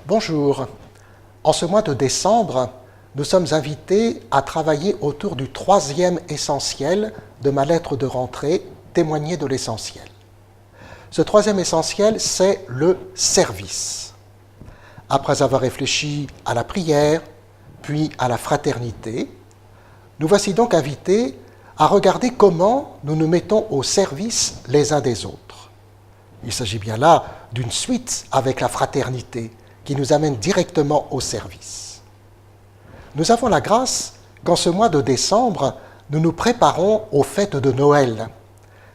Bonjour. En ce mois de décembre, nous sommes invités à travailler autour du troisième essentiel de ma lettre de rentrée, témoigner de l'essentiel. Ce troisième essentiel, c'est le service. Après avoir réfléchi à la prière, puis à la fraternité, nous voici donc invités à regarder comment nous nous mettons au service les uns des autres. Il s'agit bien là d'une suite avec la fraternité qui nous amène directement au service. Nous avons la grâce qu'en ce mois de décembre, nous nous préparons aux fêtes de Noël.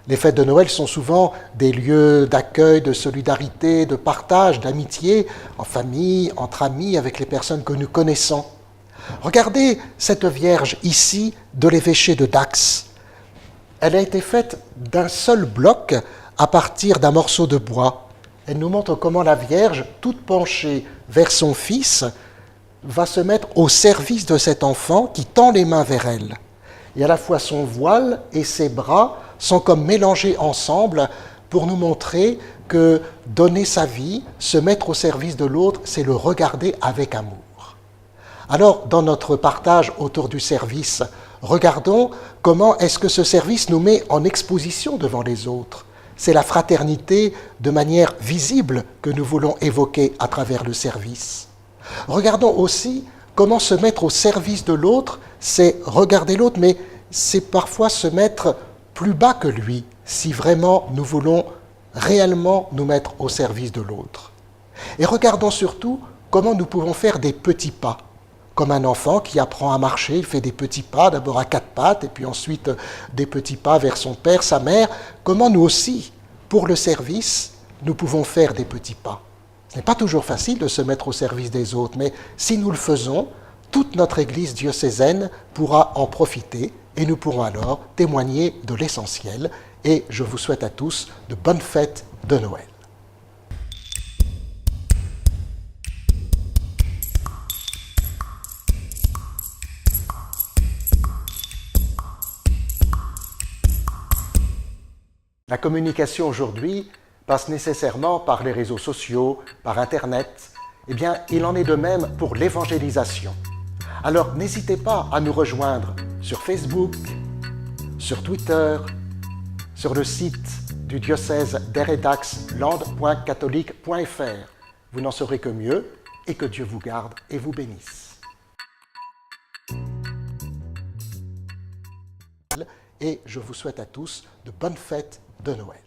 Les fêtes de Noël sont souvent des lieux d'accueil, de solidarité, de partage, d'amitié, en famille, entre amis, avec les personnes que nous connaissons. Regardez cette Vierge ici de l'évêché de Dax. Elle a été faite d'un seul bloc à partir d'un morceau de bois. Elle nous montre comment la Vierge, toute penchée vers son Fils, va se mettre au service de cet enfant qui tend les mains vers elle. Et à la fois son voile et ses bras sont comme mélangés ensemble pour nous montrer que donner sa vie, se mettre au service de l'autre, c'est le regarder avec amour. Alors, dans notre partage autour du service, regardons comment est-ce que ce service nous met en exposition devant les autres. C'est la fraternité de manière visible que nous voulons évoquer à travers le service. Regardons aussi comment se mettre au service de l'autre, c'est regarder l'autre, mais c'est parfois se mettre plus bas que lui, si vraiment nous voulons réellement nous mettre au service de l'autre. Et regardons surtout comment nous pouvons faire des petits pas. Comme un enfant qui apprend à marcher, il fait des petits pas, d'abord à 4 pattes, et puis ensuite des petits pas vers son père, sa mère. Comment nous aussi, pour le service, nous pouvons faire des petits pas. Ce n'est pas toujours facile de se mettre au service des autres, mais si nous le faisons, toute notre Église diocésaine pourra en profiter, et nous pourrons alors témoigner de l'essentiel. Et je vous souhaite à tous de bonnes fêtes de Noël. La communication aujourd'hui passe nécessairement par les réseaux sociaux, par Internet. Eh bien, il en est de même pour l'évangélisation. Alors, n'hésitez pas à nous rejoindre sur Facebook, sur Twitter, sur le site du diocèse d'Eredax, land.catholique.fr. Vous n'en saurez que mieux et que Dieu vous garde et vous bénisse. Et je vous souhaite à tous de bonnes fêtes de Noël.